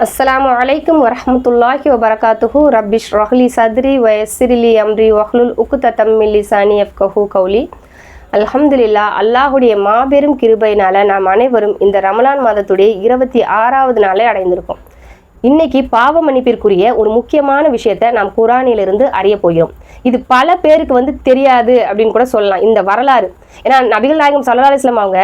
அஸ்ஸலாமு அலைக்கும் வரஹ்மத்துல்லாஹி வபரகாத்துஹு ரப்பிஷ் ரஹ்லி சத்ரி வயஸ்ஸிர்லி அம்ரி வஹ்லுல் உக்ததம் மின் லிசானி யஃப்கஹு கௌலி. அல்ஹம்துலில்லாஹ், அல்லாஹுடைய மாபெரும் கிருபையினால நாம் அனைவரும் இந்த ரமலான் மாதத்துடைய 26வது நாளை அடைந்திருக்கோம். இன்னைக்கு பாவ மன்னிப்பிற்குரிய ஒரு முக்கியமான விஷயத்தை நாம் குரானிலிருந்து அறிய போகிறோம். இது பல பேருக்கு தெரியாது அப்படின்னு கூட சொல்லலாம் இந்த வரலாறு. ஏன்னா நபிகள் நாயகம் ஸல்லல்லாஹு அலைஹி வஸல்லம் அவங்க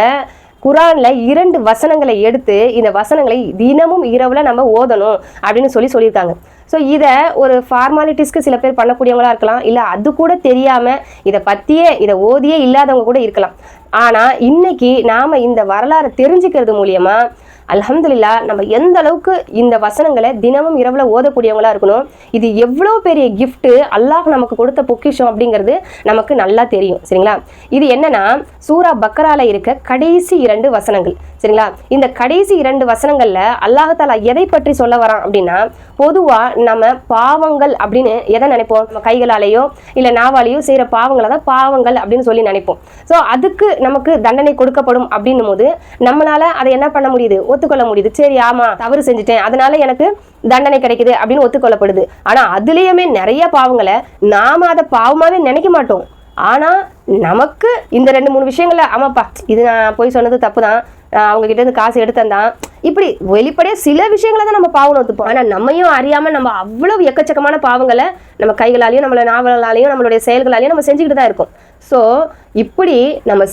குரான்ல 2 வசனங்களை எடுத்து இந்த வசனங்களை தினமும் இரவுல நம்ம ஓதணும் அப்படின்னு சொல்லியிருக்காங்க. ஸோ இதை ஒரு ஃபார்மாலிட்டிஸ்க்கு சில பேர் பண்ணக்கூடியவங்களா இருக்கலாம், இல்லை அது கூட தெரியாம இதை ஓதியே இல்லாதவங்க கூட இருக்கலாம். ஆனா இன்னைக்கு நாம இந்த வரலாறை தெரிஞ்சுக்கிறது மூலியமா அல்ஹம்துலில்லாஹ் நம்ம எந்த அளவுக்கு இந்த வசனங்களை தினமும் இரவுல ஓதக்கூடியவங்களா இருக்கணும். இது எவ்வளோ பெரிய கிஃப்ட், அல்லாஹ் நமக்கு கொடுத்த பொக்கிஷம் அப்படிங்கிறது நமக்கு நல்லா தெரியும். சரிங்களா? இது என்னன்னா சூரா பக்கரால இருக்க கடைசி 2 வசனங்கள். சரிங்களா? இந்த கடைசி 2 வசனங்கள்ல அல்லாஹ் தஆலா எதை பற்றி சொல்ல வரான் அப்படின்னா, பொதுவா நம்ம பாவங்கள் அப்படின்னு எதை நினைப்போம்? நம்ம கைகளாலேயோ இல்லை நாவாலேயோ செய்யற பாவங்களை தான் பாவங்கள் அப்படின்னு சொல்லி நினைப்போம். ஸோ அதுக்கு நமக்கு தண்டனை கொடுக்கப்படும் அப்படின்னும் போது நம்மளால அதை என்ன பண்ண முடியுது? ஒத்துக்கொள்ள முடியுது. சரி, ஆமா, தவறு செஞ்சுட்டேன், அதனால எனக்கு தண்டனை கிடைக்குது அப்படின்னு ஒத்துக்கொள்ளப்படுது. ஆனா அதுலயுமே நிறைய பாவங்களை நாம அதை பாவமாவே நினைக்க மாட்டோம். ஆனா நமக்கு இந்த 2-3 விஷயங்கள்ல ஆமாப்பா இது நான் போய் சொன்னது தப்பு தான், அவங்க கிட்ட இருந்து காசு எடுத்தந்தான், இப்படி வெளிப்படையா சில விஷயங்களை தான் நம்ம பாவம் ஒத்துப்போம். ஆனா நம்மையும் அறியாம நம்ம அவ்வளவு எக்கச்சக்கமான பாவங்களை நம்ம கைகளாலையும் நம்மளோட நாவலாலையும் நம்மளுடைய செயல்களாலையும் நம்ம செஞ்சுக்கிட்டு தான் இருக்கோம். ஸோ இப்படி நம்ம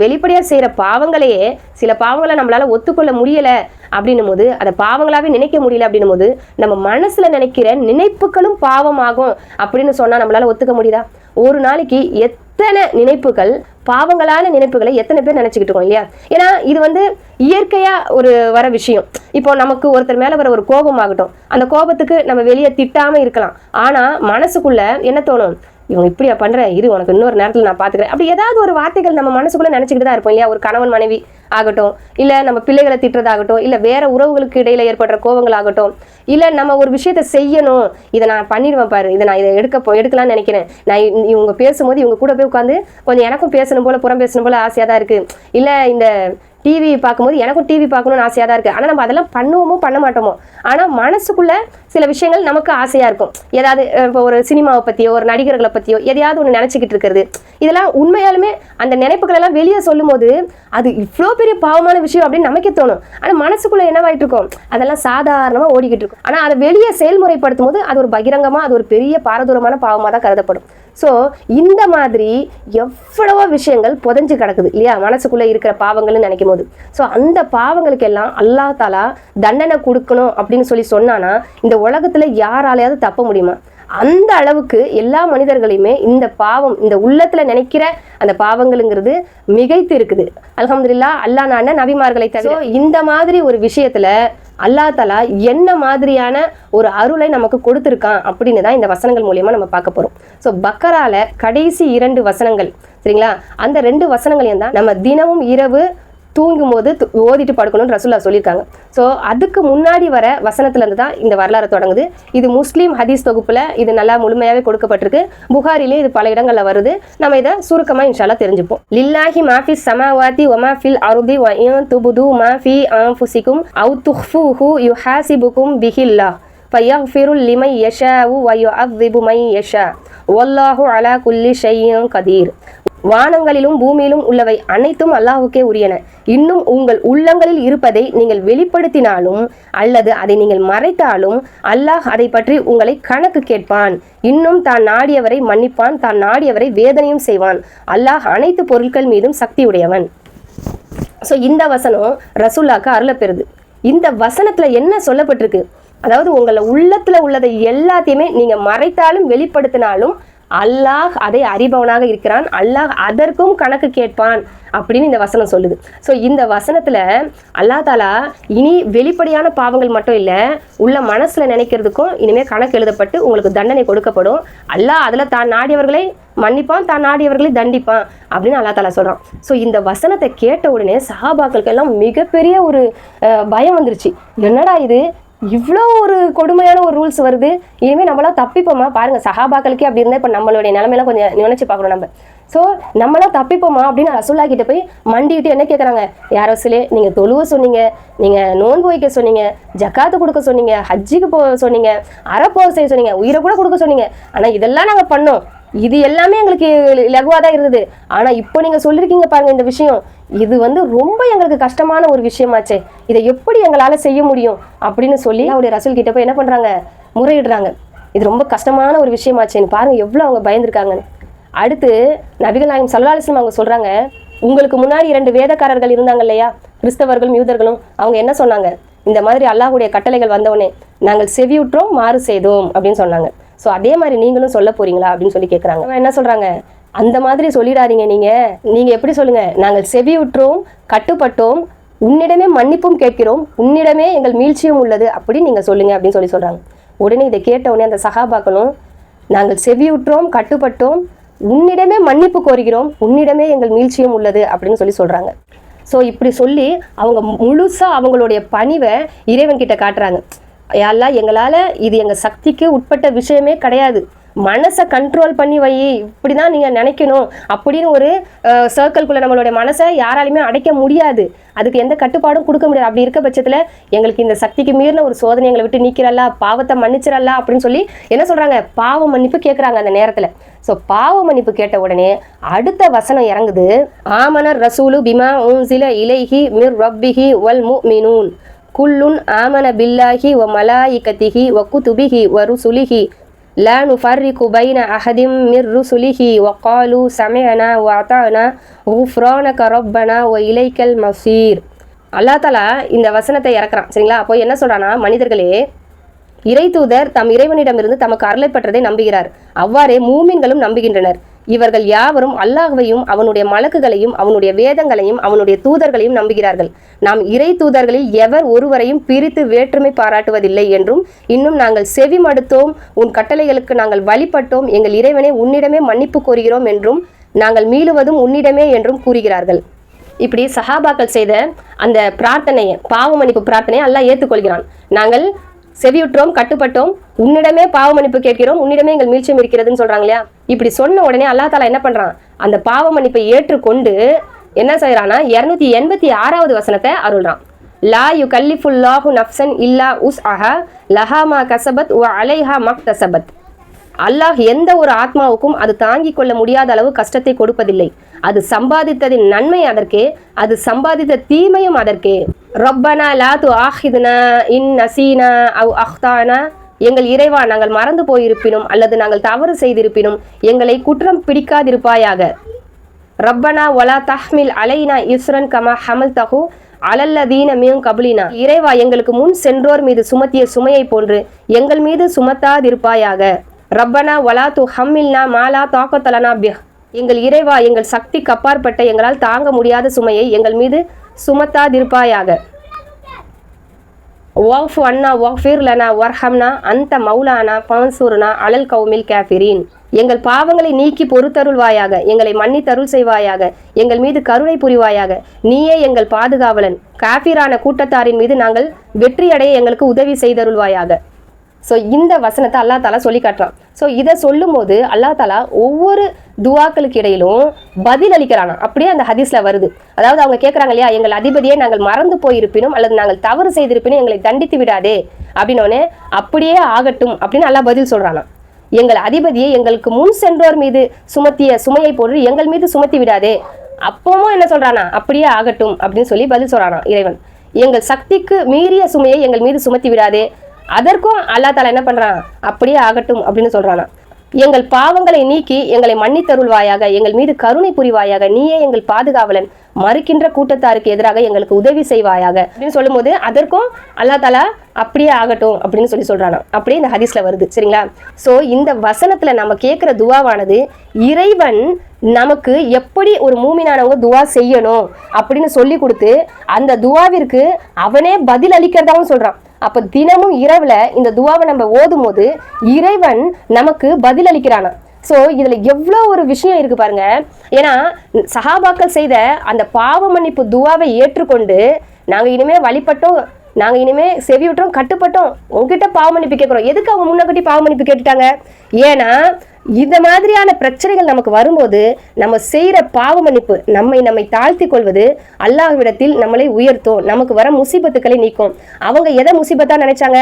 வெளிப்படையா செய்யற பாவங்களையே சில பாவங்களை நம்மளால ஒத்துக்கொள்ள முடியல அப்படின்னும் போது, அதை பாவங்களாவே நினைக்க முடியல அப்படின்னும் போது, நம்ம மனசுல நினைக்கிற நினைப்புகளும் பாவமாகும் அப்படின்னு சொன்னா நம்மளால ஒத்துக்க முடியுதா? ஒரு நாளைக்கு எத்தனை நினைப்புகள், பாவங்களான நினைப்புகளை எத்தனை பேர் நினைச்சுக்கிட்டு இருக்கோம் இல்லையா? ஏன்னா இது இயற்கையா வர விஷயம். இப்போ நமக்கு ஒருத்தர் மேல வர ஒரு கோபம் ஆகட்டும், அந்த கோபத்துக்கு நம்ம வெளியே திட்டாம இருக்கலாம். ஆனா மனசுக்குள்ள என்ன தோணும்? இவங்க இப்படியா பண்ற, இது உனக்கு இன்னொரு நேரத்தில் நான் பாத்துக்கிறேன், அப்படி ஏதாவது ஒரு வார்த்தைகள் நம்ம மனசுக்குள்ள நினைச்சுக்கிட்டு தான் இருப்போம் இல்லையா? ஒரு கணவன் மனைவி ஆகட்டும், இல்ல நம்ம பிள்ளைகளை திட்டுறதாகட்டும், இல்ல வேற உறவுகளுக்கு இடையில ஏற்படுற கோபங்கள் ஆகட்டும், இல்ல நம்ம ஒரு விஷயத்த செய்யணும், இதை நான் பண்ணிடுவேன் பாரு, இதை எடுக்கலாம்னு நினைக்கிறேன், நான் இவங்க பேசும்போது இவங்க கூட போய் உட்காந்து கொஞ்சம் எனக்கும் பேசணும் போல, புறம் பேசணும் போல ஆசையா தான் இருக்கு, இல்ல இந்த டிவி பார்க்கும்போது எனக்கும் டிவி பார்க்கணும்னு ஆசையாக தான் இருக்குது. ஆனால் நம்ம அதெல்லாம் பண்ணுவோமோ பண்ண மாட்டோமோ, ஆனால் மனசுக்குள்ள சில விஷயங்கள் நமக்கு ஆசையாக இருக்கும். ஏதாவது இப்போ ஒரு சினிமாவை பற்றியோ ஒரு நடிகர்களை பற்றியோ எதையாவது ஒன்று நினச்சிக்கிட்டு இருக்கிறது, இதெல்லாம் உண்மையாலுமே அந்த நினைப்புகள் எல்லாம் வெளியே சொல்லும் போது அது இவ்வளோ பெரிய பாவமான விஷயம் அப்படின்னு நமக்கே தோணும். ஆனால் மனசுக்குள்ள என்னவாயிட்டு இருக்கும்? அதெல்லாம் சாதாரணமாக ஓடிக்கிட்டு இருக்கும். ஆனால் அதை வெளியே செயல்முறைப்படுத்தும் போது அது ஒரு பகிரங்கமாக, அது ஒரு பெரிய பாரதூரமான பாவமாக தான் கருதப்படும். ஸோ இந்த மாதிரி எவ்வளவோ விஷயங்கள் புதைஞ்சு கிடக்குது இல்லையா மனசுக்குள்ளே இருக்கிற பாவங்கள்னு நினைக்கும் போது. ஸோ அந்த பாவங்களுக்கு எல்லாம் அல்லாஹ் தஆலா தண்டனை கொடுக்கணும் அப்படின்னு சொன்னானா இந்த உலகத்துல யாராலையாவது தப்ப முடியுமா? அந்த அளவுக்கு எல்லா மனிதர்களையுமே இந்த பாவம், இந்த உள்ளத்துல நினைக்கிற அந்த பாவங்களுங்கிறது மிகைத்து இருக்குது. அல்ஹம்துலில்லாஹ், அல்லாஹ் நான நபிமார்களை தவிர. இந்த மாதிரி ஒரு விஷயத்துல அல்லாஹ் தஆலா என்ன மாதிரியான ஒரு அருளை நமக்கு கொடுத்துருக்கான் அப்படின்னு தான் இந்த வசனங்கள் மூலியமா நம்ம பார்க்க போறோம். ஸோ பக்கரால கடைசி 2 வசனங்கள், சரிங்களா? அந்த 2 வசனங்களையும் தான் நம்ம தினமும் இரவு தூங்கும் போது ஓதிட்டு படுக்கணும்னு ரசூலுல்லாஹ் சொல்லியிருக்காங்க. ஸோ அதுக்கு முன்னாடி வர வசனத்துலேருந்து தான் இந்த வரலாறு தொடங்குது. இது முஸ்லீம் ஹதீஸ் தொகுப்புல இது நல்லா முழுமையாவே கொடுக்கப்பட்டிருக்கு. புகாரிலே இது பல இடங்கள்ல வருது. நம்ம இதை சுருக்கமா இன்ஷா அல்லாஹ் தெரிஞ்சுப்போம். லில்லாஹி மாஃபி ஸமாவாதி வமா ஃபில் அர்தி வ இன் துப்து மா ஃபி அன்ஃபுசிகும் அவ் துஃபூஹு யுஹாசிபுகும் பிஹில்லாஹ் ஃபயக்ஃபிரு லிமன் யஷாஉ வ யுஅذிபு மன் யஷா வல்லாஹு அலா குல்லி ஷைஇன் கதீர். வானங்களிலும் பூமியிலும் உள்ளவை அனைத்தும் அல்லாஹ்வுக்கே உரியன. இன்னும் உங்கள் உள்ளங்களில் இருப்பதை நீங்கள் வெளிப்படுத்தினாலும் அல்லது அதை நீங்கள் மறைத்தாலும் அல்லாஹ் அதை பற்றி உங்களை கணக்கு கேட்பான். இன்னும் தான் நாடியவரை மன்னிப்பான், தான் நாடியவரை வேதனையும் செய்வான். அல்லாஹ் அனைத்து பொருட்கள் மீதும் சக்தி உடையவன். ஸோ இந்த வசனம் ரசூலுல்லாஹ்க்கு அருள பெறுது. இந்த வசனத்துல என்ன சொல்லப்பட்டிருக்கு? அதாவது உங்களை உள்ளத்துல உள்ளதை எல்லாத்தையுமே நீங்க மறைத்தாலும் வெளிப்படுத்தினாலும் அல்லாஹ் அதை அறிபவனாக இருக்கிறான், அல்லாஹ் அதற்கும் கணக்கு கேட்பான் அப்படின்னு இந்த வசனம் சொல்லுது. ஸோ இந்த வசனத்துல அல்லாஹ் தஆலா இனி வெளிப்படையான பாவங்கள் மட்டும் இல்லை, உள்ள மனசுல நினைக்கிறதுக்கும் இனிமேல் கணக்கு எழுதப்பட்டு உங்களுக்கு தண்டனை கொடுக்கப்படும். அல்லாஹ் அதுல தான் நாடியவர்களை மன்னிப்பான், தான் நாடியவர்களை தண்டிப்பான் அப்படின்னு அல்லாஹ் தஆலா சொல்றான். ஸோ இந்த வசனத்தை கேட்ட உடனே சஹாபாக்களுக்கு எல்லாம் மிகப்பெரிய ஒரு பயம் வந்துருச்சு. என்னடா இது, இவ்வளோ ஒரு கொடுமையான ஒரு ரூல்ஸ் வருது, இனிமேல் நம்மளாம் தப்பிப்போமா? பாருங்க, சஹாபாக்களுக்கே அப்படி இருந்தால் இப்போ நம்மளுடைய நிலைமையெல்லாம் கொஞ்சம் நினைச்சு பார்க்கணும். நம்ம ஸோ நம்மளாம் தப்பிப்போமா அப்படின்னு ரசூல்லா கிட்ட போய் மண்டிக்கிட்டு என்ன கேட்குறாங்க, யார் ரசூலே நீங்கள் தொழுவ சொன்னீங்க, நீங்கள் நோன்பு வைக்க சொன்னீங்க, ஜக்காத்து கொடுக்க சொன்னீங்க, ஹஜ்ஜிக்கு போக சொன்னீங்க, அறப்போர் செய்ய சொன்னீங்க, உயிரை கூட கொடுக்க சொன்னீங்க, ஆனால் இதெல்லாம் நாங்கள் பண்ணோம், இது எல்லாமே எங்களுக்கு லகுவாக தான் இருந்தது. ஆனால் இப்போ நீங்கள் சொல்லியிருக்கீங்க பாருங்க இந்த விஷயம், இது ரொம்ப எங்களுக்கு கஷ்டமான ஒரு விஷயமாச்சே, இதை எப்படி எங்களால் செய்ய முடியும் அப்படின்னு சொல்லி அவருடைய ரசூல் கிட்ட போய் என்ன பண்ணுறாங்க, முறையிடுறாங்க. இது ரொம்ப கஷ்டமான ஒரு விஷயமாச்சேன்னு பாருங்கள் எவ்வளோ அவங்க பயந்துருக்காங்கன்னு. அடுத்து நபிகள் நாயகம் ஸல்லல்லாஹு அலைஹி வஸல்லம் அவங்க சொல்கிறாங்க, உங்களுக்கு முன்னாடி 2 வேதக்காரர்கள் இருந்தாங்க இல்லையா, கிறிஸ்தவர்களும் யூதர்களும், அவங்க என்ன சொன்னாங்க, இந்த மாதிரி அல்லாஹ்வுடைய கட்டளைகள் வந்தவொடனே நாங்கள் செவியுற்றோம் மாறு செய்தோம் அப்படின்னு சொன்னாங்க. ஸோ அதே மாதிரி நீங்களும் சொல்ல போறீங்களா அப்படின்னு சொல்லி கேட்குறாங்க. என்ன சொல்கிறாங்க, அந்த மாதிரி சொல்லிடாதீங்க, நீங்கள் எப்படி சொல்லுங்கள், நாங்கள் செவியுற்றோம் கட்டுப்பட்டோம் உன்னிடமே மன்னிப்பும் கேட்கிறோம் உன்னிடமே எங்கள் மீழ்ச்சியும் உள்ளது அப்படின்னு நீங்கள் சொல்லுங்கள் அப்படின்னு சொல்கிறாங்க. உடனே இதை கேட்ட உடனே அந்த சஹாபாக்களும் நாங்கள் செவியுற்றோம் கட்டுப்பட்டோம் உன்னிடமே மன்னிப்பு கோருகிறோம் உன்னிடமே எங்கள் மீழ்ச்சியும் உள்ளது அப்படின்னு சொல்கிறாங்க. ஸோ இப்படி சொல்லி அவங்க முழுசாக அவங்களுடைய பணிவை இறைவன் கிட்ட காட்டுறாங்க. யாரெல்லாம் எங்களால் இது எங்கள் சக்திக்கு உட்பட்ட விஷயமே கிடையாது, மனசை கண்ட்ரோல் பண்ணி வை, இப்படி தான் நீங்கள் நினைக்கணும் அப்படின்னு ஒரு சர்க்கிள்குள்ளே நம்மளுடைய மனசை யாராலையுமே அடைக்க முடியாது, அதுக்கு எந்த கட்டுப்பாடும் கொடுக்க முடியாது. அப்படி இருக்க பட்சத்தில் எங்களுக்கு இந்த சக்திக்கு மீறின ஒரு சோதனை எங்களை விட்டு நீக்கிறல்லா, பாவத்தை மன்னிச்சிடல்லா அப்படின்னு சொல்லி என்ன சொல்கிறாங்க, பாவ மன்னிப்பு கேட்குறாங்க அந்த நேரத்தில். ஸோ பாவ மன்னிப்பு கேட்ட உடனே அடுத்த வசனம் இறங்குது, ஆமனர் ரசூலு பிமா உன்சில இலைஹி மிர் ரப்பிஹி வல் முஃமினூன் குல்லுன் ஆமன பில்லாஹி வ மலாயிகத்திஹி வ குதுபிஹி வ ருசுலிஹி லா நுஃபர்ரிகு பைன அஹதிம் மிர் ருசுலிஹி வ காலு சமிஅனா வ அதானா குஃப்ரானக ரப்பனா வ இலைக்கல் மஸீர். அல்லாஹ் தஆலா இந்த வசனத்தை இறக்குறான். சரிங்களா? அப்போ என்ன சொல்றானா, மனிதர்களே, இறை தூதர் தம் இறைவனிடமிருந்து தமக்கு அருளப்பட்டதை நம்புகிறார், அவ்வாறே மூமின்களும் நம்புகின்றனர். இவர்கள் யாவரும் அல்லாஹ்வையும் அவனுடைய மலக்குகளையும் அவனுடைய வேதங்களையும் அவனுடைய தூதர்களையும் நம்புகிறார்கள். நாம் இறை தூதர்களில் எவர் ஒருவரையும் பிரித்து வேற்றுமை பாராட்டுவதில்லை என்றும், இன்னும் நாங்கள் செவி மடுத்தோம், உன் கட்டளைகளுக்கு நாங்கள் வழிபட்டோம், எங்கள் இறைவனை உன்னிடமே மன்னிப்பு கோருகிறோம் என்றும், நாங்கள் மீளுவதும் உன்னிடமே என்றும் கூறுகிறார்கள். இப்படி சஹாபாக்கள் செய்த அந்த பிரார்த்தனையை, பாவ மன்னிப்பு பிரார்த்தனையை அல்லாஹ் ஏற்றுக்கொள்கிறான். நாங்கள் செவியுற்றோம் கட்டுப்பட்டோம் உன்னிடமே பாவ மன்னிப்பு கேட்கிறோம் உன்னிடமே எங்கள் மீழ்ச்சியும் இருக்கிறதுன்னு சொல்றாங்க இல்லையா. இப்படி சொன்ன உடனே அல்லாஹ் தஆலா என்ன பண்றான், அந்த பாவ மன்னிப்பை ஏற்றுக்கொண்டு என்ன செய்யறானா 286வது வசனத்தை அருள்றான். லா யுகல்லிஃபுல்லாஹு நஃப்ஸன் இல்லா உஸ்அஹா லஹா மா கஸபத் வ அலைஹா மக்தஸபத். அல்லாஹ் எந்த ஒரு ஆத்மாவுக்கும் அது தாங்கிக் கொள்ள முடியாத அளவு கஷ்டத்தை கொடுப்பதில்லை, அது சம்பாதித்ததின் நன்மை அதற்கே, அது சம்பாதித்த தீமையும் அதற்கே. ரப்பனா லா துஆஹிதுனா இன் நசீனா அவ் அஹ்தானா. எங்கள் இறைவா, நாங்கள் மறந்து போயிருப்பினும் அல்லது நாங்கள் தவறு செய்திருப்பினும் எங்களை குற்றம் பிடிக்காதிருப்பாயாக. ரப்பனா வலா தஹ்மில் அலைனா இஸ்ரன் கமா ஹமல்தஹு அலல்லதீன மின் கப்லினா. இறைவா, எங்களுக்கு முன் சென்றோர் மீது சுமத்திய சுமையை போன்று எங்கள் மீது சுமத்தாதிருப்பாயாக. ரப்பனா வலா துஹம்மில்னா மாலா தாக்கத்தலனா பிஹ். எங்கள் இறைவா, எங்கள் சக்திக்கு அப்பாற்பட்ட எங்களால் தாங்க முடியாத சுமையை எங்கள் மீது சுமத்தாதிருப்பாயாக. வஃப் அன்னா வஃபிர் லனா வர்ஹம்னா அந்த மௌலானா ஃபன்சூர்னா அலல் கௌமில் காஃபிரீன். எங்கள் பாவங்களை நீக்கி பொறுத்தருள்வாயாக, எங்களை மன்னித்தருள் செய்வாயாக, எங்கள் மீது கருணை புரிவாயாக, நீயே எங்கள் பாதுகாவலன், காஃபிரான கூட்டத்தாரின் மீது நாங்கள் வெற்றியடைய எங்களுக்கு உதவி செய்தருள்வாயாக. ஸோ இந்த வசனத்தை அல்லாஹ் தாலா சொல்லி காட்டுறான். ஸோ இதை சொல்லும் போது அல்லாஹ் தாலா ஒவ்வொரு துவாக்களுக்கு இடையிலும் பதில் அளிக்கிறானா, அப்படியே அந்த ஹதீஸ்ல வருது. அதாவது அவங்க கேட்குறாங்க இல்லையா, எங்கள் அதிபதியை நாங்கள் மறந்து போயிருப்பினும் அல்லது நாங்கள் தவறு செய்திருப்பினும் எங்களை தண்டித்து விடாதே அப்படின்னோடனே, அப்படியே ஆகட்டும் அப்படின்னு அல்லாஹ் பதில் சொல்றானா. எங்கள் அதிபதியை எங்களுக்கு முன் சென்றோர் மீது சுமத்திய சுமையை போன்று எங்கள் மீது சுமத்தி விடாதே. அப்பவும் என்ன சொல்றானா, அப்படியே ஆகட்டும் அப்படின்னு சொல்லி பதில் சொல்றானா இறைவன். எங்கள் சக்திக்கு மீறிய சுமையை எங்கள் மீது சுமத்தி விடாதே, அதற்கும் அல்லாஹ் தஆலா என்ன பண்றான், அப்படியே ஆகட்டும் அப்படின்னு சொல்றானா. எங்கள் பாவங்களை நீக்கி எங்களை மன்னித்தருள்வாயாக, எங்கள் மீது கருணை புரிவாயாக, நீயே எங்கள் பாதுகாவலன், மறுக்கின்ற கூட்டத்தாருக்கு எதிராக எங்களுக்கு உதவி செய்வாயாக அப்படின்னு சொல்லும் போது அதற்கும் அல்லாஹ் தஆலா அப்படியே ஆகட்டும் அப்படின்னு சொல்றானா. அப்படியே இந்த ஹதீஸ்ல வருது. சரிங்களா? ஸோ இந்த வசனத்துல நம்ம கேட்கிற துவாவானது இறைவன் நமக்கு எப்படி ஒரு மூமினானவங்க துவா செய்யணும் அப்படின்னு சொல்லி கொடுத்து அந்த துவாவிற்கு அவனே பதில் அளிக்கிறதாவும் சொல்றான். அப்ப தினமும் இரவுல இந்த துவாவை நம்ம ஓதும் போது இறைவன் நமக்கு பதில் அளிக்கிறானா. ஸோ இதுல எவ்வளோ ஒரு விஷயம் இருக்கு பாருங்க. ஏன்னா சஹாபாக்கள் செய்த அந்த பாவ மன்னிப்பு துவாவை ஏற்றுக்கொண்டு நாங்க இனிமே வழிபட்டோம், நாங்க இனிமே செவியுற்றோம் கட்டுப்பட்டோம், உங்ககிட்ட பாவ மன்னிப்பு கேட்கிறோம். எதுக்கு அவங்க முன்னகட்டி பாவ மன்னிப்பு கேட்டுட்டாங்க? ஏன்னா இந்த மாதிரியான பிரச்சனைகள் நமக்கு வரும்போது நம்ம செய்யற பாவ மன்னிப்பு நம்மை தாழ்த்தி கொள்வது அல்லாஹ்விடத்தில் நம்மளை உயர்த்தும், நமக்கு வர முசீபத்துக்களை நீக்கும். அவங்க எதை முசீபத்தா நினைச்சாங்க?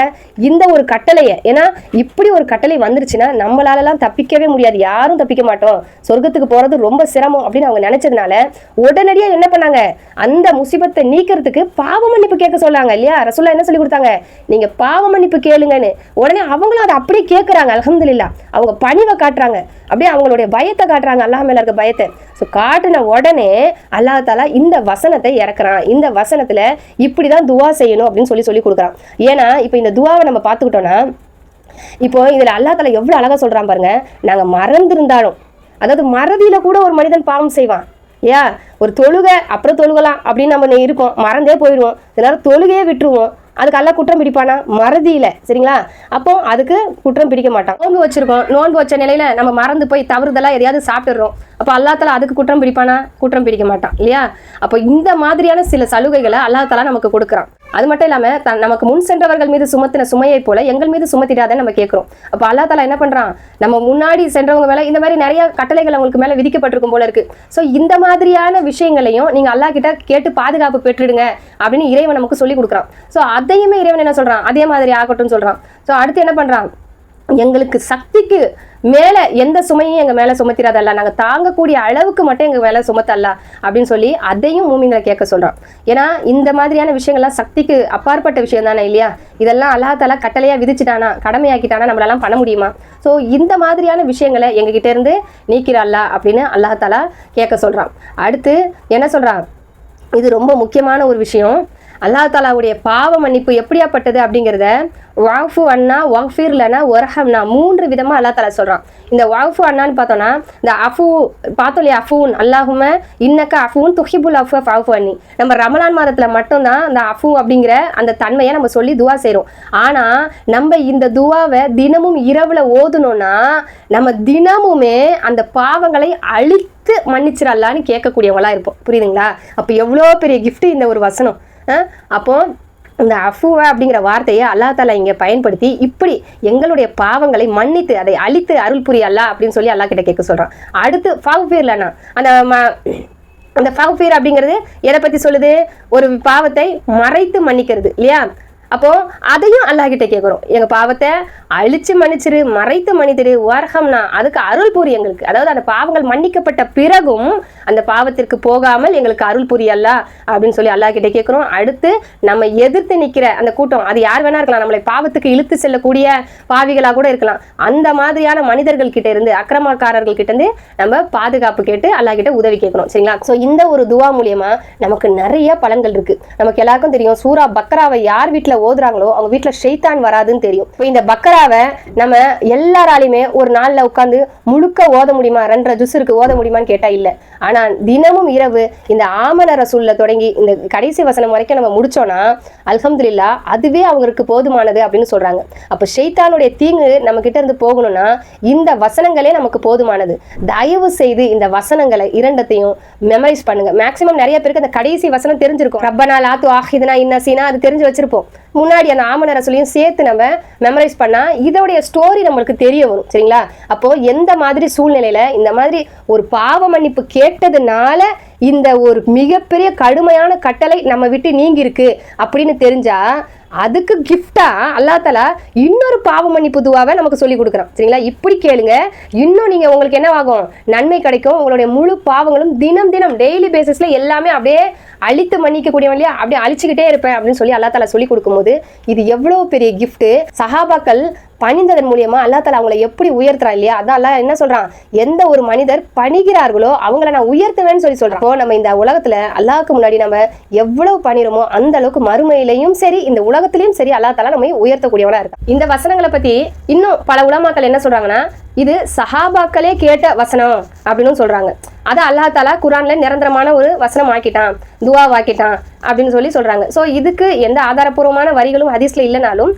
இந்த ஒரு கட்டளையை, ஏன்னா இப்படி ஒரு கட்டளை வந்துருச்சுன்னா நம்மளாலலாம் தப்பிக்கவே முடியாது, யாரும் தப்பிக்க மாட்டோம், சொர்க்கத்துக்கு போறது ரொம்ப சிரமம் அப்படின்னு அவங்க நினைச்சதுனால உடனடியா என்ன பண்ணாங்க? அந்த முசீபத்தை நீக்கிறதுக்கு பாவ மன்னிப்பு கேட்க சொன்னாங்க இல்லையா? ரசூலுல்லாஹ் என்ன சொல்லி கொடுத்தாங்க? நீங்க பாவ மன்னிப்பு கேளுங்கன்னு. உடனே அவங்களும் அதை அப்படியே கேட்கறாங்க. அல்ஹம்துலில்லாஹ். அவங்க பணிவை காட்டுறாங்க, அப்படியே அவங்களுடைய பயத்தை காட்டுறாங்க, அல்லாஹ் மேல இருக்க பயத்தை. ஸோ காட்டின உடனே அல்லாஹ் தாலா இந்த வசனத்தை இறக்குறான். இந்த வசனத்துல இப்படிதான் துவா செய்யணும் அப்படின்னு சொல்லி கொடுக்குறான். ஏன்னா இப்போ இந்த துவாவை நம்ம பார்த்துக்கிட்டோம்னா, இப்போ இதுல அல்லாஹ் தாலா எவ்வளவு அழகா சொல்றான் பாருங்க. நாங்க மறந்திருந்தாலும், அதாவது மறதியில கூட ஒரு மனிதன் பாவம் செய்வான். ஒரு தொழுகை அப்புறம் தொழுகலாம் அப்படின்னு நம்ம இருப்போம், மறந்தே போயிடுவோம், எல்லாரும் தொழுகையே விட்டுருவோம். அதுக்கு எல்லாம் குற்றம் பிடிப்பானா? மறதியில. சரிங்களா? அப்போ அதுக்கு குற்றம் பிடிக்க மாட்டான். நோன்பு வச்சிருக்கோம், நோன்பு வச்ச நிலையில நம்ம மறந்து போய் தவறுதலா எதையாவது சாப்பிட்டுறோம், அப்போ அல்லாஹ் தாலா அதுக்கு குற்றம் பிடிப்பானா? குற்றம் பிடிக்க மாட்டான் இல்லையா? அப்போ இந்த மாதிரியான சில சலுகைகளை அல்லாஹ் தாலா நமக்கு கொடுக்குறான். அது மட்டும் இல்லாம நமக்கு முன் சென்றவர்கள் மீது சுமத்தின சுமையை போல எங்கள் மீது சுமத்திடாதன்னு நம்ம கேட்கிறோம். அப்போ அல்லாஹ் தாலா என்ன பண்றான்? நம்ம முன்னாடி சென்றவங்க மேல இந்த மாதிரி நிறைய கட்டளைகள் அவங்களுக்கு மேல விதிக்கப்பட்டிருக்கும் போல இருக்கு. ஸோ இந்த மாதிரியான விஷயங்களையும் நீங்க அல்லாஹ் கிட்ட கேட்டு பாதுகாப்பு பெற்றுடுங்க அப்படின்னு இறைவன் நமக்கு சொல்லி கொடுக்குறான். ஸோ அதையுமே இறைவன் என்ன சொல்றான்? அதே மாதிரி ஆகட்டும்னு சொல்றான். ஸோ அடுத்து என்ன பண்றான்? எங்களுக்கு சக்திக்கு மேல எந்த சுமையும் எங்க மேல சுமத்திராதல்ல, நாங்க தாங்கக்கூடிய அளவுக்கு மட்டும் எங்க மேல சுமத்தல்ல அப்படின்னு சொல்லி அதையும் மூமின்களை கேட்க சொல்றான். ஏன்னா இந்த மாதிரியான விஷயங்கள்லாம் சக்திக்கு அப்பாற்பட்ட விஷயம் தானே இல்லையா? இதெல்லாம் அல்லாஹ் தாலா கட்டளையா விதிச்சுட்டானா, கடமையாக்கிட்டானா நம்மளாலாம் பண்ண முடியுமா? ஸோ இந்த மாதிரியான விஷயங்களை எங்ககிட்ட இருந்து நீக்கிறாள்ல அப்படின்னு அல்லாஹ் தாலா கேட்க சொல்றான். அடுத்து என்ன சொல்றான்? இது ரொம்ப முக்கியமான ஒரு விஷயம். அல்லாஹ் தாலாவுடைய பாவ மன்னிப்பு எப்படியாப்பட்டது அப்படிங்கிறத வாஃபு அண்ணா, வஃபீர் லனா, வர்ஹம்னா 3 விதமா அல்லாஹ் தாலா சொல்றான். இந்த வாஃபு அண்ணான்னு பார்த்தோம்னா, இந்த அஃபு பார்த்தோம் இல்லையா? அஃபூன் அல்லாஹும்ம இன்னக்க அஃபூன் துஹிபுல் அஃபு ஃபஅஃபு அன்னி. நம்ம ரமலான் மாதத்துல மட்டும்தான் அந்த அஃபு அப்படிங்கிற அந்த தன்மையை நம்ம சொல்லி துவா செய்றோம். ஆனா நம்ம இந்த துவாவை தினமும் இரவுல ஓதுனோம்னா நம்ம தினமுமே அந்த பாவங்களை அழித்து மன்னிச்சிடலான்னு கேட்கக்கூடியவங்களா இருப்போம். புரியுதுங்களா? அப்போ எவ்வளோ பெரிய கிஃப்ட் இந்த ஒரு வசனம். அப்போ இந்த அஃபுவா அப்படிங்கிற வார்த்தையை அல்லாஹ் தாலா இங்கே பயன்படுத்தி இப்படி எங்களுடைய பாவங்களை மன்னித்து அதை அழித்து அருள் புரிய அல்லாஹ் அப்படின்னு சொல்லி அல்லாஹ் கிட்ட கேட்க சொல்றான். அடுத்து ஃபஃபீர்லனா, அந்த ஃபஃபீர் அப்படிங்கிறது எதை பத்தி சொல்லுது? ஒரு பாவத்தை மறைத்து மன்னிக்கிறது இல்லையா? அப்போ அதையும் அல்லாஹ் கிட்ட கேட்குறோம். எங்க பாவத்தை அழிச்சு மன்னிச்சிரு, மறைத்து மன்னித்திரு, வர்ஹம்னா அதுக்கு அருள் புரி எங்களுக்கு. அதாவது அந்த பாவங்கள் மன்னிக்கப்பட்ட பிறகும் அந்த பாவத்திற்கு போகாமல் எங்களுக்கு அருள் புரியல்ல அப்படின்னு சொல்லி அல்லாஹ் கிட்ட கேட்குறோம். அடுத்து நம்ம எதிர்த்து நிற்கிற அந்த கூட்டம், அது யார் வேணா இருக்கலாம், நம்மளை பாவத்துக்கு இழுத்து செல்லக்கூடிய பாவிகளாக கூட இருக்கலாம். அந்த மாதிரியான மனிதர்கள் கிட்ட இருந்து, அக்கிரமக்காரர்கள் கிட்ட இருந்து நம்ம பாதுகாப்பு கேட்டு அல்லாஹ் கிட்ட உதவி கேட்கணும். சரிங்களா? ஸோ இந்த ஒரு துவா மூலியமா நமக்கு நிறைய பலன்கள் இருக்கு. நமக்கு எல்லாருக்கும் தெரியும், சூரா பக்ராவை யார் வீட்டில் ஓதுறாங்களோ அவங்க வீட்டுல ஷைத்தான் வராதுன்னு தெரியும். இப்போ இந்த பக்கராவை நம்ம எல்லாராலையுமே ஒரு நாள்ல உட்காந்து முழுக்க ஓத முடியுமா? 2.5 ஜுஸ் இருக்கு, ஓத முடியுமான்னு கேட்டா இல்ல. ஆனா தினமும் இரவு இந்த ஆமன ரசூல்ல தொடங்கி இந்த கடைசி வசனம் வரைக்கும் நம்ம முடிச்சோம்னா அல்ஹம்துலில்லாஹ் அதுவே அவங்களுக்கு போதுமானது அப்படின்னு சொல்றாங்க. அப்ப ஷைத்தானுடைய தீங்கு நம்ம கிட்ட இருந்து போகணும்னா இந்த வசனங்களே நமக்கு போதுமானது. தயவு செய்து இந்த வசனங்களை இரண்டத்தையும் மெமரைஸ் பண்ணுங்க. மேக்சிமம் நிறைய பேருக்கு அந்த கடைசி வசனம் தெரிஞ்சிருக்கும். ரப்பனா லா துஆஹிதுனா இன் நஸீனா, அது தெரிஞ்சு வச்சிருப்போம். முன்னாடி அந்த ஆமன ரசூலையும் சேர்த்து நம்ம மெமரைஸ் பண்ணா இதோடைய ஸ்டோரி நம்மளுக்கு தெரிய வரும். சரிங்களா? அப்போ எந்த மாதிரி சூழ்நிலையில இந்த மாதிரி ஒரு பாவ மன்னிப்பு கேட்டதுனால இந்த ஒரு மிகப்பெரிய கடுமையான கட்டளை நம்ம விட்டு நீங்கி இருக்கு அப்படின்னு தெரிஞ்சா அதுக்கு கிஃப்டா அல்லாஹ் தஆலா இன்னொரு பாவ மன்னிப்பு துவாவை நமக்கு சொல்லி கொடுக்குறான். சரிங்களா? இப்படி கேளுங்க, இன்னும் நீங்க உங்களுக்கு என்னவாகும்? நன்மை கிடைக்கும். உங்களுடைய முழு பாவங்களும் தினம் தினம் டெய்லி பேசிஸ்ல எல்லாமே அப்படியே அழித்து மன்னிக்கக்கூடியவன் இல்லையா? அப்படியே அழிச்சுக்கிட்டே இருப்பேன் அப்படின்னு சொல்லி அல்லாஹ் தஆலா சொல்லி கொடுக்கும்போது இது எவ்வளவு பெரிய கிஃப்ட். சஹாபாக்கள் பணிந்ததன் மூலியமா அல்லாஹ் தஆலா அவங்களை எப்படி உயர்த்துறான் இல்லையா? அதான் அல்லாஹ் என்ன சொல்றான்? எந்த ஒரு மனிதர் பணிகிறார்களோ அவங்களை நான் உயர்த்துவேன்னு சொல்லி சொல்றான். இப்போ நம்ம இந்த உலகத்துல அல்லாஹ்க்கு முன்னாடி நம்ம எவ்வளவு பணிறோமோ அந்த அளவுக்கு மறுமையிலையும் சரி இந்த உலகத்திலையும் சரி அல்லாஹ் தஆலா நம்ம உயர்த்தக்கூடியவனா இருக்கான். இந்த வசனங்களை பத்தி இன்னும் பல உலமாக்கள் என்ன சொல்றாங்கன்னா, இது சஹாபாக்களே கேட்ட வசனம் அப்படின்னு சொல்றாங்க. அதை அல்லாஹ் தஆலா குர்ஆன்ல நிரந்தரமான ஒரு வசனம் ஆக்கிட்டான், துவா ஆக்கிட்டான் அப்படின்னு சொல்லி சொல்றாங்க. ஸோ இதுக்கு எந்த ஆதாரப்பூர்வமான வரிகளும் ஹதீஸ்ல இல்லைனாலும்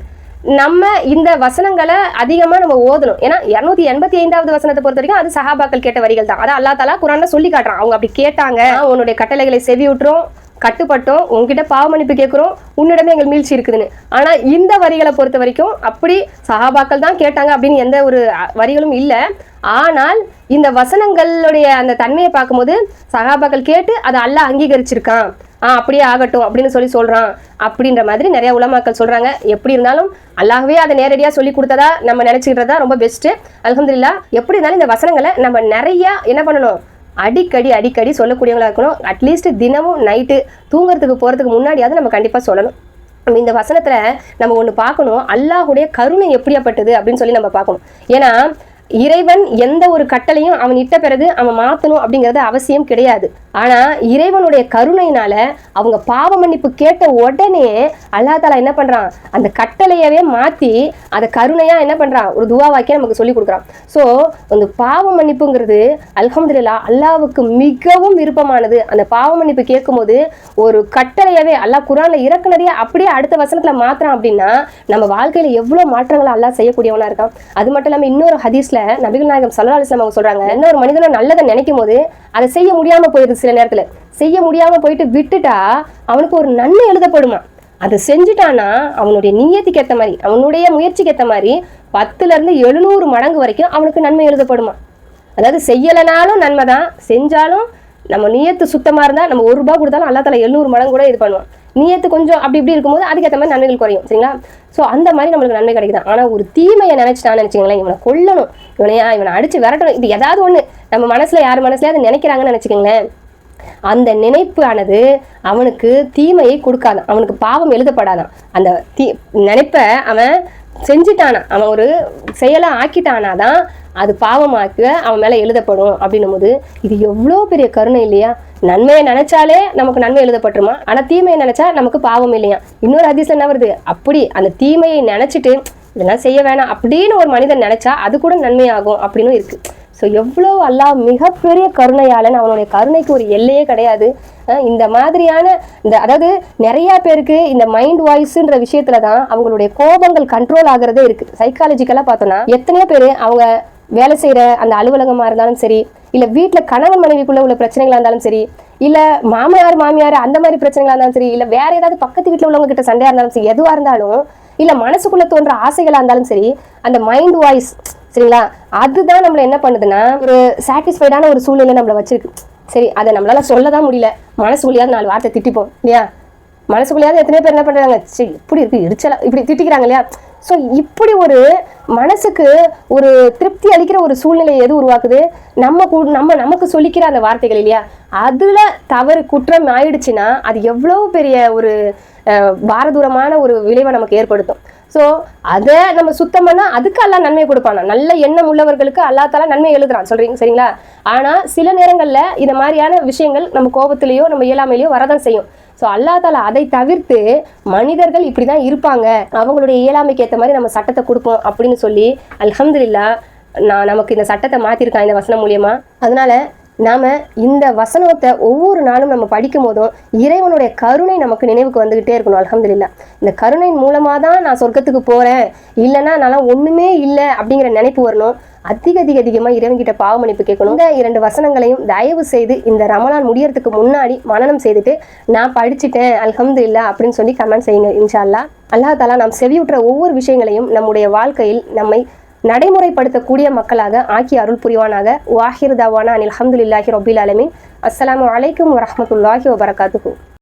நம்ம இந்த வசனங்களை அதிகமா நம்ம ஓதணும். ஏன்னா 285வது வசனத்தை பொறுத்த வரைக்கும் அது சஹாபாக்கள் கேட்ட வரிகள் தான். அதை அல்லாஹ் தஆலா குர்ஆன்ல சொல்லி காட்டுறான். அவங்க அப்படி கேட்டாங்க, உன்னுடைய கட்டளைகளை செவி விட்டுறோம், கட்டுப்பட்டோம், உங்ககிட்ட பாவ மன்னிப்பு கேட்குறோம், உன்னிடமே எங்கள் மீழ்ச்சி இருக்குதுன்னு. ஆனால் இந்த வரிகளை பொறுத்த வரைக்கும் அப்படி சஹாபாக்கள் தான் கேட்டாங்க அப்படின்னு எந்த ஒரு வரிகளும் இல்லை. ஆனால் இந்த வசனங்களுடைய அந்த தன்மையை பார்க்கும்போது சஹாபாக்கள் கேட்டு அதை அல்லாஹ் அங்கீகரிச்சிருக்கான், அப்படியே ஆகட்டும் அப்படின்னு சொல்றான் அப்படின்ற மாதிரி நிறைய உலமாக்கள் சொல்றாங்க. எப்படி இருந்தாலும் அல்லாஹ்வே அதை நேரடியாக சொல்லி கொடுத்ததா நம்ம நினைச்சுக்கிறதா ரொம்ப பெஸ்ட். அல்ஹம்துலில்லாஹ். எப்படி இருந்தாலும் இந்த வசனங்களை நம்ம நிறைய என்ன பண்ணணும், அடிக்கடி சொல்லக்கூடியவங்களா இருக்கணும். அட்லீஸ்ட் தினமும் நைட்டு தூங்குறதுக்கு போகிறதுக்கு முன்னாடியாவது நம்ம கண்டிப்பாக சொல்லணும். இந்த வசனத்தில் நம்ம ஒன்று பார்க்கணும், அல்லாஹுடைய கருணை எப்படியாப்பட்டது அப்படின்னு சொல்லி நம்ம பார்க்கணும். ஏன்னா இறைவன் எந்த ஒரு கட்டளையும் அவன் இட்ட பிறகு அவன் மாற்றணும் அப்படிங்கிறது அவசியம் கிடையாது. ஆனால் இறைவனுடைய கருணையினால அவங்க பாவ மன்னிப்பு கேட்ட உடனே அல்லா தாலா என்ன பண்ணுறான், அந்த கட்டளையவே மாற்றி அதை கருணையாக என்ன பண்ணுறான், ஒரு துவாவாக்கிய நமக்கு சொல்லி கொடுக்குறான். ஸோ அந்த பாவ மன்னிப்புங்கிறது அல்ஹம்துலில்லாஹ் அல்லாஹ்வுக்கு மிகவும் விருப்பமானது. அந்த பாவ மன்னிப்பு கேட்கும்போது ஒரு கட்டளையவே அல்லாஹ் குர்ஆனில் இறக்குனதையே அப்படியே அடுத்த வசனத்தில் மாற்றுறான் அப்படின்னா நம்ம வாழ்க்கையில் எவ்வளோ மாற்றங்களை அல்லாஹ் செய்யக்கூடியவனா இருக்கான். அது மட்டும் இல்லாமல் இன்னொரு ஹதீஸ்ல நபிகள் நாயகம் ஸல்லல்லாஹு அலைஹி வஸல்லம் அவங்க சொல்றாங்க, என்ன ஒரு மனிதனை நல்லதை நினைக்கும் போது அதை செய்ய முடியாம போயிடுது. சில நேரத்துல செய்ய முடியாம போயிட்டு விட்டுட்டா அவனுக்கு ஒரு நன்மை எழுதப்படுமா. அதை செஞ்சுட்டானா அவனுடைய நியத்துக்கு ஏற்ற மாதிரி, அவனுடைய முயற்சிக்கு ஏற்ற மாதிரி 10 to 700 மடங்கு வரைக்கும் அவனுக்கு நன்மை எழுதப்படுமா. அதாவது செய்யலைனாலும் நன்மை தான், செஞ்சாலும் நம்ம நியத்து சுத்தமாக இருந்தால் நம்ம 1 ரூபா கொடுத்தாலும் அல்லா தஆலா 700 மடங்கு கூட இது பண்ணுவான். நியத்து கொஞ்சம் அப்படி இப்படி இருக்கும்போது அதுக்கேற்ற மாதிரி நன்மைகள் குறையும். சரிங்களா? ஸோ அந்த மாதிரி நம்மளுக்கு நன்மை கிடைக்குதான். ஆனால் ஒரு தீமையை நினைச்சிட்டான்னு நினச்சிங்களேன், இவனை கொல்லணும், இவனை அடிச்சு விரட்டணும், இப்படி ஏதாவது ஒன்று நம்ம மனசில் யார் மனசுல அதை நினைக்கிறாங்கன்னு நினச்சிக்கோங்களேன், அந்த நினைப்பு ஆனது அவனுக்கு தீமையை கொடுக்காதான், அவனுக்கு பாவம் எழுதப்படாதான். அந்த நினைப்பை அவன் செஞ்சுட்டானா, அவன் ஒரு செயலை ஆக்கிட்டானாதான் அது பாவமாக்க அவன் மேலே எழுதப்படும். அப்படின்னும் போது இது எவ்வளோ பெரிய கருணை இல்லையா. நன்மையை நினைச்சாலே நமக்கு நன்மை எழுதப்பட்டுருமா, ஆனால் தீமையை நினைச்சா நமக்கு பாவம் இல்லையா. இன்னொரு ஹதீஸ்ல என்ன வருது, அப்படி அந்த தீமையை நினைச்சிட்டு இதெல்லாம் செய்ய வேணாம் அப்படின்னு ஒரு மனிதன் நினைச்சா அது கூட நன்மையாகும் அப்படின்னு இருக்கு. ஸோ எவ்வளோ அல்லாஹ் மிகப்பெரிய கருணையாளன், அவனுடைய கருணைக்கு ஒரு எல்லையே கிடையாது. இந்த மாதிரியான அதாவது நிறைய பேருக்கு இந்த மைண்ட் வாய்ஸ்ன்ற விஷயத்துல தான் அவங்களுடைய கோபங்கள் கண்ட்ரோல் ஆகிறதே இருக்கு. சைக்காலஜிக்கலாக பார்த்தோம்னா எத்தனையோ பேர் அவங்க வேலை செய்கிற அந்த அலுவலகமாக இருந்தாலும் சரி, இல்லை வீட்டில் கணவன் மனைவிக்குள்ளே உள்ள பிரச்சனைகளாக இருந்தாலும் சரி, இல்லை மாமியார் அந்த மாதிரி பிரச்சனைகளாக இருந்தாலும் சரி, இல்லை வேற ஏதாவது பக்கத்து வீட்டில் உள்ளவங்க கிட்ட சண்டையாக இருந்தாலும் சரி, எதுவாக இருந்தாலும், இல்லை மனசுக்குள்ளே தோன்ற ஆசைகளாக இருந்தாலும் சரி, அந்த மைண்ட் வாய்ஸ் சரிங்களா, அதுதான் நம்மளை என்ன பண்ணுதுன்னா ஒரு சாட்டிஸ்ஃபைடான ஒரு சூழ்நிலை நம்மளை வச்சிருக்கு. சரி, அதை நம்மளால சொல்லதான் முடியல, மனசுக்குள்ளையாவது 4 வார்த்தை திட்டிப்போம் இல்லையா. மனசுக்குள்ளையாவது எத்தனை பேர் என்ன பண்ணுறாங்க, சரி இப்படி இருக்கு இடிச்சலா இப்படி திட்டிக்கிறாங்க இல்லையா. ஸோ இப்படி ஒரு மனசுக்கு ஒரு திருப்தி அளிக்கிற ஒரு சூழ்நிலை எது உருவாக்குது, நமக்கு சொல்லிக்கிற அந்த வார்த்தைகள் இல்லையா. அதில் தவறு குற்றம் ஆயிடுச்சுன்னா அது எவ்வளோ பெரிய ஒரு பாரதூரமான ஒரு விளைவை நமக்கு ஏற்படுத்தும். ஸோ அதை நம்ம சுத்தம் பண்ணால் அதுக்கு அல்லாஹ் நன்மை கொடுப்பானா. நல்ல எண்ணம் உள்ளவர்களுக்கு அல்லாஹ் தஆலா நன்மை எழுதுறான் சொல்றீங்க சரிங்களா. ஆனால் சில நேரங்களில் இந்த மாதிரியான விஷயங்கள் நம்ம கோபத்திலேயோ நம்ம இயலாமையிலையோ வரதான் செய்யும். ஸோ அல்லாஹ் தஆலா அதை தவிர்த்து மனிதர்கள் இப்படி தான் இருப்பாங்க, அவங்களுடைய இயலாமைக்கு ஏற்ற மாதிரி நம்ம சட்டத்தை கொடுப்போம் அப்படின்னு சொல்லி அல்ஹம்துலில்லாஹ் நமக்கு இந்த சட்டத்தை மாற்றிருக்கான் இந்த வசனம் மூலியமா. அதனால நாம் இந்த வசனத்தை ஒவ்வொரு நாளும் நம்ம படிக்கும் போதும் இறைவனுடைய கருணை நமக்கு நினைவுக்கு வந்துக்கிட்டே இருக்கணும். அல்ஹம்துலில்லாஹ் இந்த கருணையின் மூலமாக தான் நான் சொர்க்கத்துக்கு போகிறேன், இல்லைன்னா நான் ஒன்றுமே இல்லை அப்படிங்கிற நினைப்பு வரணும். அதிகமாக இறைவன்கிட்ட பாவ மன்னிப்பு கேட்கணும். இந்த 2 வசனங்களையும் தயவு செய்து இந்த ரமலான் முடியறதுக்கு முன்னாடி மனனம் செய்துட்டு நான் படிச்சுட்டேன் அல்ஹம்துலில்லாஹ் அப்படின்னு சொல்லி கமெண்ட் செய்யுங்க. இன்ஷா அல்லாஹ். அல்லாஹ் தஆலா நாம் செவியுற்ற ஒவ்வொரு விஷயங்களையும் நம்முடைய வாழ்க்கையில் நம்மை நடைமுறைப்படுத்தக்கூடிய மக்களாக ஆக்கி அருள் புரிவானாக. வாஹிர் தாவானா அனில் அல்ஹம்துலில்லாஹி ரப்பில் ஆலமீன். அஸ்ஸலாமு அலைக்கும் வரஹ்மத்துல்லாஹி வபரகாத்துஹு.